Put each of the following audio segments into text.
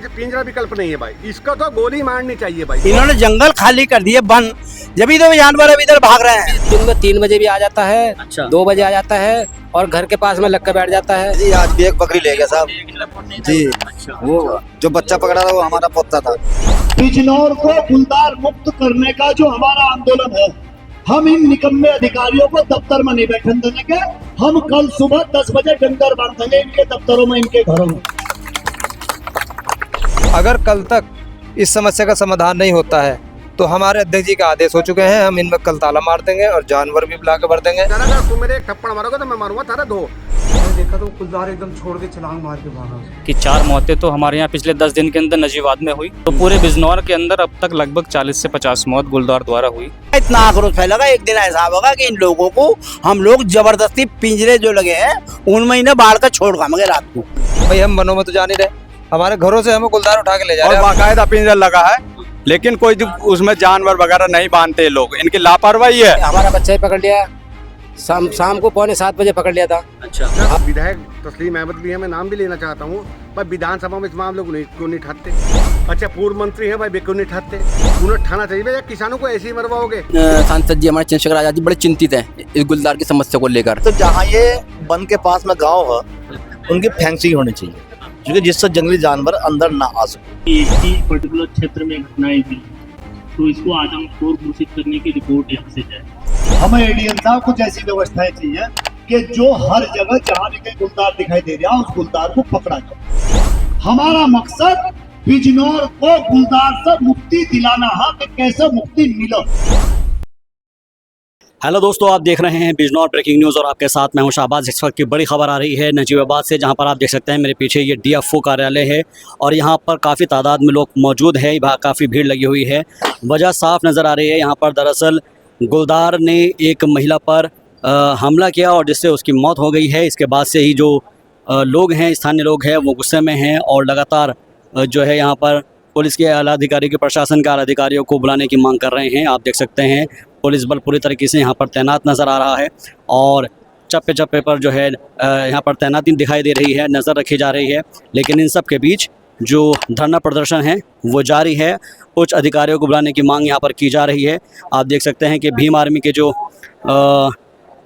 पिंजरा विकल्प नहीं है भाई, इसको तो गोली मारनी चाहिए भाई। इन्होंने जंगल खाली कर दिए बंद, जब तो जानवर अब इधर भाग रहे हैं। दिन में 3 बजे भी आ जाता है, अच्छा। 2 बजे आ जाता है और घर के पास में लग कर बैठ जाता है। जी आज भी एक बकरी ले गया साहब जी। अच्छा। वो जो बच्चा पकड़ा था वो हमारा पोता था। बिजनौर को गुलदार मुक्त करने का जो हमारा आंदोलन है, हम इन निकम्मे अधिकारियों को दफ्तर में नहीं बैठने देंगे। हम कल सुबह 10 बजे डंगर बांधेंगे इनके दफ्तरों में, इनके घरों में। अगर कल तक इस समस्या का समाधान नहीं होता है तो हमारे अध्यक्ष जी का आदेश हो चुके हैं, हम इनमें कल ताला मार देंगे और जानवर भी बुला के भर देंगे। अगर तुम मेरे एक थप्पड़ मारोगे तो मैं मारूंगा तारा दो। मैंने देखा तो गुलदार एकदम छोड़ के छलांग मार के भागा। कि 4 मौतें तो हमारे यहाँ पिछले 10 दिन के अंदर नजीबाद में हुई, तो पूरे बिजनौर के अंदर अब तक लगभग 40 से 50 मौत गुलदार द्वारा हुई। इतना आक्रोश फैलेगा, एक दिन ऐसा होगा कि इन लोगों को हम लोग जबरदस्ती पिंजरे जो लगे हैं उनमें इन्हें बाढ़ कर छोड़ खाएंगे रात को। भाई हम वनों में तो जा नहीं रहे, हमारे घरों से हमें गुलदार उठा के ले जा रहे हैं। बाकायदा पिंजरा लगा है लेकिन कोई उसमें जानवर वगैरह नहीं बांधते लोग, इनकी लापरवाही है। हमारा बच्चा ही पकड़ लिया, शाम को 6:45 बजे पकड़ लिया था। अच्छा। विधायक तस्लीम अहमद भी है, मैं नाम भी लेना चाहता हूँ, पर विधानसभा में इस मामले को क्यों नहीं उठाते? अच्छा पूर्व मंत्री है भाई, वे क्यों नहीं उठाते? उन्हें उठाना चाहिए भैया, किसानों को ऐसे ही मरवाओगे। सांसद जी हमारे चंद्रशेखर आजाद जी बड़े चिंतित हैं इस गुलदार की समस्या को लेकर। तो जहाँ ये वन के पास में गांव है उनकी फेंसिंग होनी चाहिए, क्योंकि जिससे जंगली जानवर अंदर ना आ सके। एक ही पर्टिकुलर क्षेत्र में घटनाएं हुई तो इसको आदमखोर घोषित करने की रिपोर्ट यहाँ से जाए। हमें एडीएम साहब कुछ ऐसी व्यवस्थाएं चाहिए कि जो हर जगह जहाँ भी गुलदार दिखाई दे रहा है उस गुलदार को पकड़ा जाए। हमारा मकसद बिजनौर को गुलदार से मुक्ति दिलाना है कि कैसे मुक्ति मिले। हेलो दोस्तों, आप देख रहे हैं बिजनौर ब्रेकिंग न्यूज़ और आपके साथ मैं हूं शाहबाज। इस वक्त की बड़ी खबर आ रही है नजीबाबाद से, जहां पर आप देख सकते हैं मेरे पीछे ये डीएफओ कार्यालय है और यहां पर काफ़ी तादाद में लोग मौजूद हैं, वहाँ काफ़ी भीड़ लगी हुई है। वजह साफ नज़र आ रही है, यहाँ पर दरअसल गुलदार ने एक महिला पर हमला किया और जिससे उसकी मौत हो गई है। इसके बाद से ही जो लोग हैं, स्थानीय लोग हैं, वो गुस्से में हैं और लगातार जो है यहाँ पर पुलिस के आला अधिकारी के, प्रशासन के आला अधिकारियों को बुलाने की मांग कर रहे हैं। आप देख सकते हैं पुलिस बल पूरी तरीके से यहाँ पर तैनात नज़र आ रहा है और चप्पे चप्पे पर जो है यहाँ पर तैनाती दिखाई दे रही है, नज़र रखी जा रही है। लेकिन इन सब के बीच जो धरना प्रदर्शन है वो जारी है, उच्च अधिकारियों को बुलाने की मांग यहाँ पर की जा रही है। आप देख सकते हैं कि भीम आर्मी के जो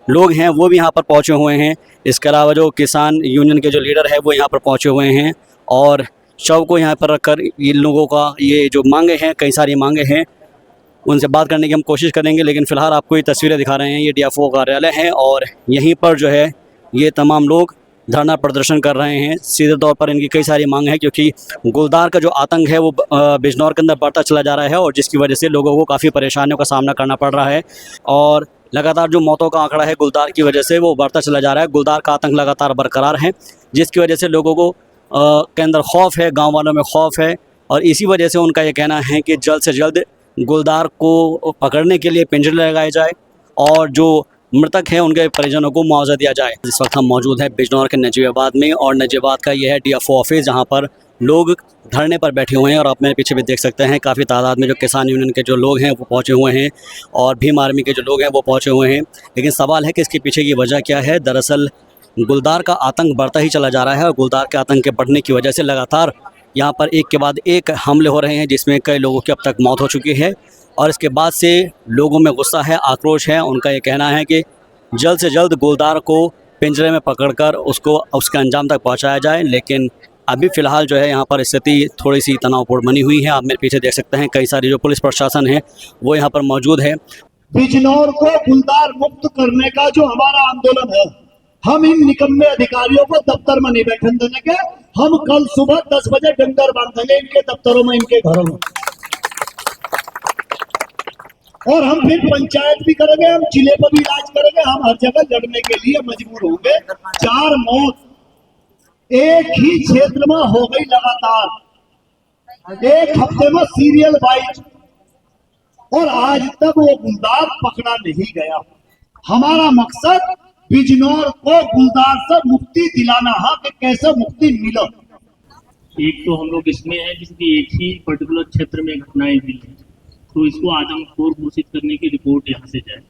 लोग हैं वो भी यहाँ पर पहुँचे हुए हैं। इसके अलावा जो किसान यूनियन के जो लीडर है वो यहाँ पर पहुँचे हुए हैं और शव को यहाँ पर रखकर इन लोगों का ये जो मांगे हैं, कई सारी मांगे हैं, उनसे बात करने की हम कोशिश करेंगे। लेकिन फ़िलहाल आपको ये तस्वीरें दिखा रहे हैं, ये डीएफओ कार्यालय है और यहीं पर जो है ये तमाम लोग धरना प्रदर्शन कर रहे हैं। सीधे तौर पर इनकी कई सारी मांग है, क्योंकि गुलदार का जो आतंक है वो बिजनौर के अंदर बढ़ता चला जा रहा है और जिसकी वजह से लोगों को काफ़ी परेशानियों का सामना करना पड़ रहा है और लगातार जो मौतों का आंकड़ा है गुलदार की वजह से वो बढ़ता चला जा रहा है। गुलदार का आतंक लगातार बरकरार है, जिसकी वजह से लोगों को के अंदर खौफ है, गाँव वालों में खौफ है और इसी वजह से उनका ये कहना है कि जल्द से जल्द गुलदार को पकड़ने के लिए पिंजरे लगाए जाए और जो मृतक हैं उनके परिजनों को मुआवजा दिया जाए। इस वक्त हम मौजूद हैं बिजनौर के नजीबाबाद में और नजीबाबाद का यह है डीएफओ ऑफिस, जहां पर लोग धरने पर बैठे हुए हैं और आप मेरे पीछे भी देख सकते हैं काफ़ी तादाद में जो किसान यूनियन के जो लोग हैं वो पहुंचे हुए हैं और भीम आर्मी के जो लोग हैं वो पहुंचे हुए हैं। लेकिन सवाल है कि इसके पीछे की वजह क्या है। दरअसल गुलदार का आतंक बढ़ता ही चला जा रहा है और गुलदार के आतंक के बढ़ने की वजह से लगातार यहाँ पर एक के बाद एक हमले हो रहे हैं, जिसमें कई लोगों की अब तक मौत हो चुकी है और इसके बाद से लोगों में गुस्सा है, आक्रोश है। उनका ये कहना है कि जल्द से जल्द गुलदार को पिंजरे में पकड़कर उसको उसके अंजाम तक पहुंचाया जाए। लेकिन अभी फ़िलहाल जो है यहाँ पर स्थिति थोड़ी सी तनावपूर्ण बनी हुई है। आप मेरे पीछे देख सकते हैं कई सारी जो पुलिस प्रशासन है वो यहाँ पर मौजूद है। बिजनौर को गुलदार मुक्त करने का जो हमारा आंदोलन है, हम इन निकम्मे अधिकारियों को दफ्तर में नहीं बैठने देंगे। हम कल सुबह 10 बजे डंगर बांधेंगे इनके दफ्तरों में, इनके घरों में और हम फिर पंचायत भी करेंगे, हम जिले पर भी राज करेंगे, हम हर जगह लड़ने के लिए मजबूर होंगे। 4 मौत एक ही क्षेत्र में हो गई लगातार, एक हफ्ते में सीरियल वाइज, और आज तक वो गुलदार पकड़ा नहीं गया। हमारा मकसद बिजनौर को गुलदार से मुक्ति दिलाना है कि कैसे मुक्ति मिले। एक तो हम लोग इसमें है जिसकी एक ही पर्टिकुलर क्षेत्र में घटनाएं हुई है तो इसको आदमखोर घोषित करने की रिपोर्ट यहाँ से जाए।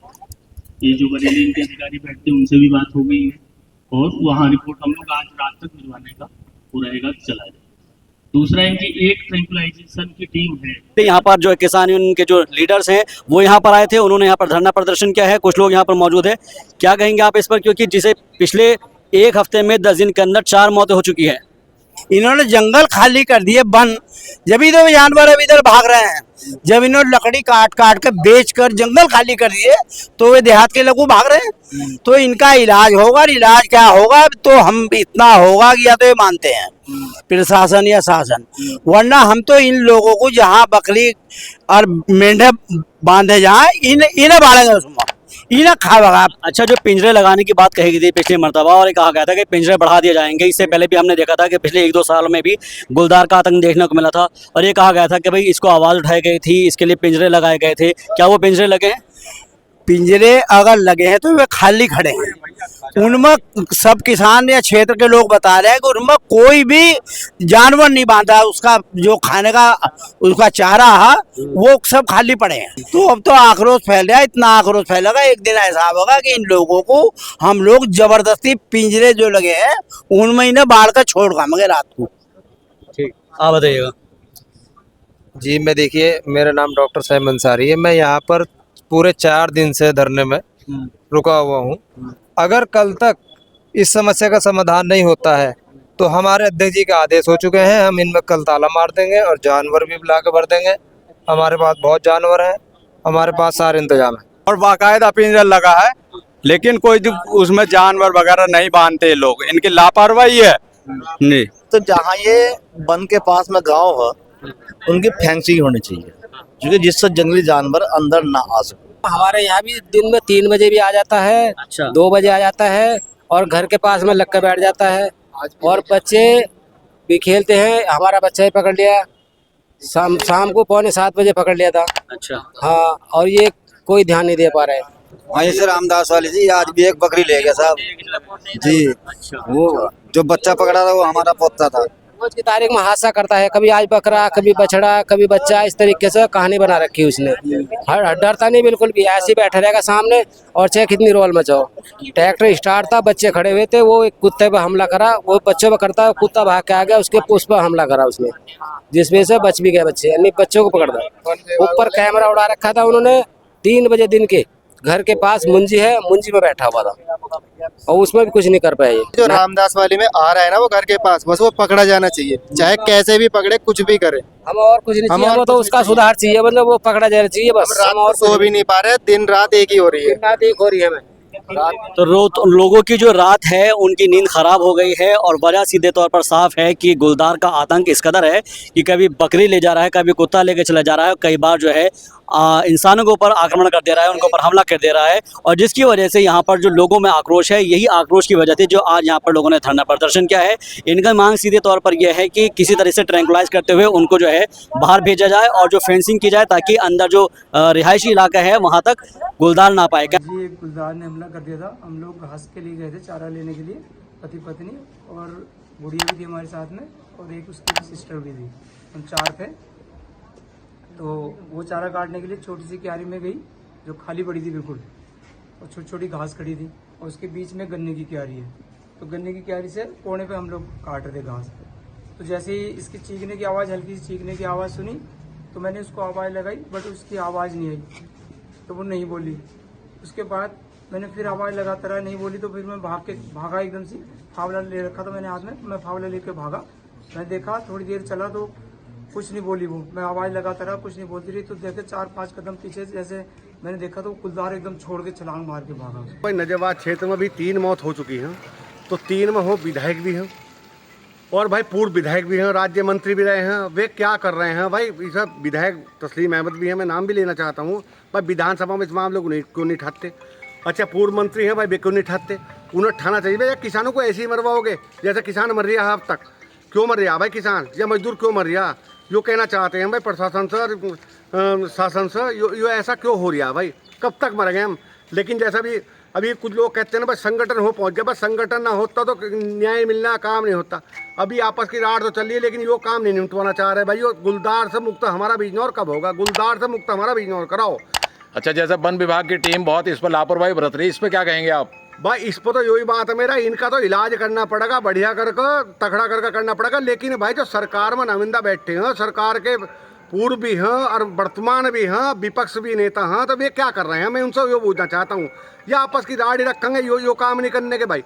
ये जो बरेली के अधिकारी बैठते हैं उनसे भी बात हो गई है और वहाँ रिपोर्ट हम लोग आज रात तक भिजवाने का वो रहेगा, चला जाए। दूसरा इनकी एक ट्रैंक्विलाइजेशन की टीम है। यहाँ पर जो किसान यूनियन के जो लीडर्स हैं वो यहाँ पर आए थे, उन्होंने यहाँ पर धरना प्रदर्शन किया है। कुछ लोग यहाँ पर मौजूद है, क्या कहेंगे आप इस पर, क्योंकि जिसे पिछले एक हफ्ते में 10 दिन के अंदर 4 मौतें हो चुकी है। इन्होंने जंगल खाली कर दिए वन, जब ही तो जानवर अब इधर भाग रहे हैं। जब इन्होंने लकड़ी काट काट कर बेच कर जंगल खाली कर दिए तो वे देहात के लोग भाग रहे हैं। तो इनका इलाज होगा, इलाज क्या होगा तो हम इतना होगा कि या तो ये मानते हैं प्रशासन या शासन, वरना हम तो इन लोगों को जहाँ बकरी और मेंढे बांधे जाए इन्हें बांधेंगे, उसमें इन्हें खाएगा। अच्छा, जो पिंजरे लगाने की बात कही गई थी पिछली मरतबा और ये कहा गया था कि पिंजरे बढ़ा दिए जाएंगे, इससे पहले भी हमने देखा था कि पिछले 1-2 सालों में भी गुलदार का आतंक देखने को मिला था और ये कहा गया था कि भाई इसको आवाज़ उठाई गई थी, इसके लिए पिंजरे लगाए गए थे। क्या वो पिंजरे लगे हैं? पिंजरे अगर लगे हैं तो वे खाली खड़े हैं। उनमें सब किसान या क्षेत्र के लोग बता रहे हैं कि उनमें कोई भी जानवर नहीं बांधा, उसका जो खाने का उसका चारा है वो सब खाली पड़े हैं। तो अब तो आक्रोश फैल रहा है, इतना आक्रोश फैलेगा, एक दिन ऐसा होगा कि इन लोगों को हम लोग जबरदस्ती पिंजरे जो लगे हैं उनमें इन्हें बाढ़ कर छोड़ खाएंगे रात को। ठीक, आप बताइएगा। जी, मैं देखिए, मेरा नाम डॉक्टर साइम अंसारी है। मैं यहाँ पर पूरे 4 दिन से धरने में रुका हुआ हूँ। अगर कल तक इस समस्या का समाधान नहीं होता है तो हमारे अध्यक्ष जी का आदेश हो चुके हैं, हम इनमें कल ताला मार देंगे और जानवर भी बुला के भर देंगे। हमारे पास बहुत जानवर हैं, हमारे पास सारे इंतजाम है और बाकायदा पिंजरा लगा है, लेकिन कोई उसमें जानवर वगैरह नहीं बांधते लोग, इनकी लापरवाही है। नहीं तो जहाँ ये वन के पास में गांव है उनकी फेंसिंग होनी चाहिए, क्योंकि जिससे जंगली जानवर अंदर ना आ सके। हमारे यहाँ भी दिन में 3 बजे भी आ जाता है, अच्छा। 2 बजे आ जाता है और घर के पास में लग कर बैठ जाता है और बच्चे भी खेलते हैं। हमारा बच्चा ही पकड़ लिया, शाम को 6:45 बजे पकड़ लिया था। अच्छा, हाँ, और ये कोई ध्यान नहीं दे पा रहे। वहीं से रामदास वाली जी आज भी एक बकरी ले गया साहब जी। वो जो बच्चा पकड़ा था वो हमारा पोता था। रोज की तारीख में हादसा करता है, कभी आज बकरा, कभी बछड़ा, कभी बच्चा, इस तरीके से कहानी बना रखी है उसने। डरता नहीं बिल्कुल भी, ऐसे ही बैठा रहेगा सामने और चाहे कितनी रोल मचाओ। ट्रैक्टर स्टार्ट था, बच्चे खड़े हुए थे, वो एक कुत्ते पर हमला करा, वो बच्चों पर करता, कुत्ता भाग के आ गया, उसके उस पर हमला करा उसने, जिस वजह से बच भी गए बच्चे, यानी बच्चों को पकड़ता। ऊपर कैमरा उड़ा रखा था उन्होंने, 3 बजे दिन के घर के पास मुंजी है, मुंजी में बैठा हुआ था और उसमें भी कुछ नहीं कर पाए। जो रामदास वाली में आ रहा है ना वो घर के पास, बस वो पकड़ा जाना चाहिए, चाहे कैसे भी पकड़े, कुछ भी करे। हम और कुछ नहीं चाहिए, वो तो उसका सुधार चाहिए, मतलब वो पकड़ा जाना चाहिए बस। हम और सो भी नहीं पा रहे, दिन रात एक ही हो रही है। रात एक हो रही है हमें। तो लोगों की जो रात है उनकी नींद खराब हो गई है और वजह सीधे तौर पर साफ है कि गुलदार का आतंक इस कदर है कि कभी बकरी ले जा रहा है, कभी कुत्ता लेके चला जा रहा है, कई बार जो है इंसानों के ऊपर आक्रमण कर दे रहा है, उनके ऊपर हमला कर दे रहा है। और जिसकी वजह से यहाँ पर जो लोगों में आक्रोश है, यही आक्रोश की वजह थी जो आज यहाँ पर लोगों ने धरना प्रदर्शन किया है। इनका मांग सीधे तौर पर यह है कि किसी तरह से ट्रैंकुलाइज करते हुए उनको जो है बाहर भेजा जाए और जो फेंसिंग की जाए ताकि अंदर जो रिहायशी इलाका है वहाँ तक गुलदार ना पाएगा। जी, एक गुलदार ने हमला कर दिया था। हम लोग घास के लिए गए थे, चारा लेने के लिए, पति पत्नी और बुढ़िया भी थी हमारे साथ में और एक उसकी सिस्टर भी थी, हम 4 थे। तो वो चारा काटने के लिए छोटी सी क्यारी में गई जो खाली पड़ी थी बिल्कुल, और छोटी छोटी घास खड़ी थी और उसके बीच में गन्ने की क्यारी है। तो गन्ने की क्यारी से कोने पे हम लोग काट रहे थे घास। तो जैसे ही इसकी चीखने की आवाज़, हल्की सी चीखने की आवाज़ सुनी तो मैंने उसको आवाज़ लगाई, बट उसकी आवाज़ नहीं आई, तो वो नहीं बोली। उसके बाद मैंने फिर आवाज़ लगाता रहा, नहीं बोली, तो फिर मैं भागा एकदम से। फावला ले रखा था मैंने हाथ में, मैं फावला लेके भागा। मैं देखा थोड़ी देर चला तो कुछ नहीं बोली वो, मैं आवाज़ लगाता रहा, कुछ नहीं बोलती रही। तो देखे 4-5 कदम पीछे जैसे मैंने देखा तो गुलदार एकदम छोड़ के छलांग मार के भागा। भाई नजरबाद क्षेत्र में भी 3 मौत हो चुकी हैं, तो 3 में हो विधायक भी हैं और भाई पूर्व विधायक भी हैं, राज्य मंत्री भी रहे हैं। वे क्या कर रहे हैं भाई? ये सब विधायक तस्लीम अहमद भी हैं, मैं नाम भी लेना चाहता हूँ भाई। विधानसभा में इस मामले को क्यों नहीं ठाते? अच्छा, पूर्व मंत्री हैं भाई, वे क्यों नहीं ठाते? उन्हें ठाना चाहिए भाई। किसानों को ऐसे ही मरवाओगे जैसे किसान मर रहा है अब तक? क्यों मर रहा भाई किसान या मजदूर, क्यों मर रहा? यो कहना चाहते हैं भाई प्रशासन से, शासन से, यो ऐसा क्यों हो रहा है भाई? कब तक मरेंगे हम? लेकिन जैसा भी अभी कुछ लोग कहते हैं ना भाई संगठन हो पहुंच गया, बस संगठन ना होता तो न्याय मिलना काम नहीं होता। अभी आपस की राड़ तो चल रही है लेकिन यो काम नहीं निपटवाना चाह रहे भाई। यो गुलदार से मुक्त हमारा बिजनौर कब होगा? गुलदार से मुक्त हमारा बिजनौर कराओ। अच्छा, जैसे वन विभाग की टीम बहुत इस पर लापरवाही बरत रही है, इस पर क्या कहेंगे आप? भाई इस पर तो यही बात है मेरा, इनका तो इलाज करना पड़ेगा बढ़िया करके, तगड़ा करके करना पड़ेगा। लेकिन भाई जो सरकार में नुमाइंदा बैठे हैं, सरकार के पूर्व भी हैं और वर्तमान भी हैं, विपक्ष भी नेता हैं, तो वे क्या कर रहे हैं? मैं उनसे ये पूछना चाहता हूँ, या आपस की दाढ़ी रखेंगे यो काम नहीं करने के? भाई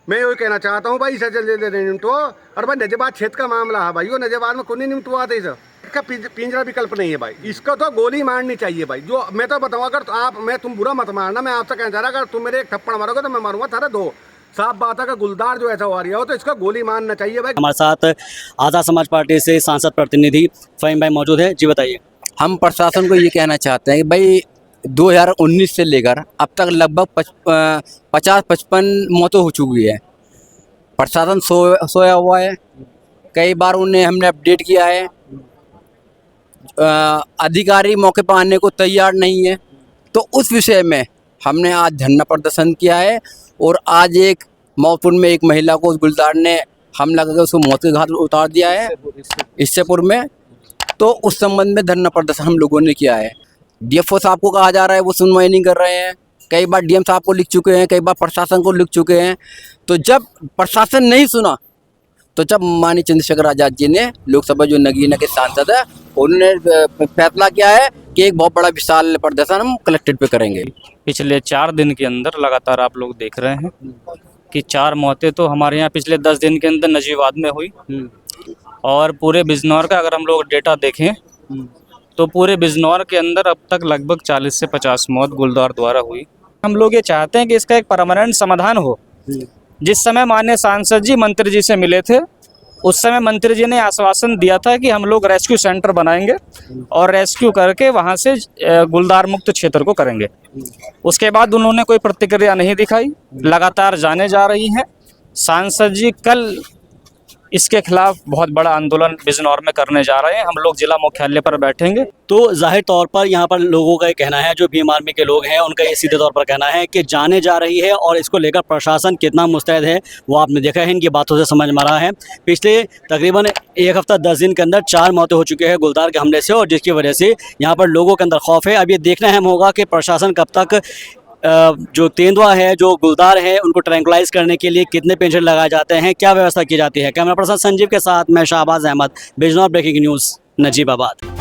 मैं यही कहना चाहता हूँ भाई, इसे चल दे निमटो। और भाई नजबाद क्षेत्र का मामला है भाई, वो नजबाद में कौन नहीं निमटवाते इसे, इसका पिंजरा विकल्प नहीं है भाई, इसको तो गोली मारनी चाहिए भाई। जो मैं तो बताऊँ, अगर तो आप, मैं तुम बुरा मत मारना, मैं आपसे कहना चाह रहा, अगर तुम मेरे एक थप्पड़ मारोगे तो मैं मारूंगा थारा दो। साफ बात है कि गुलदार जो ऐसा हो रहा हो तो इसका गोली मारना चाहिए भाई। हमारे साथ आज़ाद समाज पार्टी से सांसद प्रतिनिधि फ़हीम भाई मौजूद है। जी बताइए। हम प्रशासन को ये कहना चाहते हैं कि भाई 2019 से लेकर अब तक लगभग 50-55 मौतें हो चुकी है। प्रशासन सोया हुआ है, कई बार उन्हें हमने अपडेट किया है, अधिकारी मौके पर आने को तैयार नहीं है। तो उस विषय में हमने आज धरना प्रदर्शन किया है और आज एक मौतपुर में एक महिला को उस गुलदार ने हमला करके उसको मौत के घाट उतार दिया है इससेपुर में। तो उस संबंध में धरना प्रदर्शन हम लोगों ने किया है। डीएफओ साहब को कहा जा रहा है वो सुनवाई नहीं कर रहे हैं, कई बार डीएम साहब को लिख चुके हैं, कई बार प्रशासन को लिख चुके हैं। तो जब प्रशासन नहीं सुना तो जब माननीय चंद्रशेखर आजाद जी ने, लोकसभा जो नगीना के सांसद है, उन्होंने फैसला किया है कि एक बहुत बड़ा विशाल प्रदर्शन हम कलेक्ट्रेट पे करेंगे। पिछले 4 दिन के अंदर लगातार आप लोग देख रहे हैं कि 4 मौतें तो हमारे यहाँ पिछले 10 दिन के अंदर नजीबाद में हुई। और पूरे बिजनौर का अगर हम लोग डेटा देखें तो पूरे बिजनौर के अंदर अब तक लगभग 40 से 50 मौत गुलदार द्वारा हुई। हम लोग ये चाहते हैं कि इसका एक परमानेंट समाधान हो। जिस समय माननीय सांसद जी मंत्री जी से मिले थे, उस समय मंत्री जी ने आश्वासन दिया था कि हम लोग रेस्क्यू सेंटर बनाएंगे और रेस्क्यू करके वहां से गुलदार मुक्त क्षेत्र को करेंगे। उसके बाद उन्होंने कोई प्रतिक्रिया नहीं दिखाई, लगातार जाने जा रही हैं। सांसद जी कल इसके खिलाफ बहुत बड़ा आंदोलन बिजनौर में करने जा रहे हैं। हम लोग जिला मुख्यालय पर बैठेंगे। तो जाहिर तौर पर यहाँ पर लोगों का ये कहना है, जो भीम आर्मी के लोग हैं उनका ये सीधे तौर पर कहना है कि जाने जा रही है और इसको लेकर प्रशासन कितना मुस्तैद है वो आपने देखा है, इनकी बातों से समझ में आ रहा है। पिछले तकरीबन 1 हफ्ता 10 दिन के अंदर 4 मौतें हो चुकी है गुलदार के हमले से, और जिसकी वजह से यहाँ पर लोगों के अंदर खौफ है। अब ये देखना अहम होगा कि प्रशासन कब तक जो तेंदुआ है, जो गुलदार है, उनको ट्रैंकुलाइज करने के लिए कितने पेंशन लगाए जाते हैं, क्या व्यवस्था की जाती है। कैमरा पर्सन संजीव के साथ मैं शाहबाज अहमद, बिजनौर ब्रेकिंग न्यूज़, नजीबाबाद।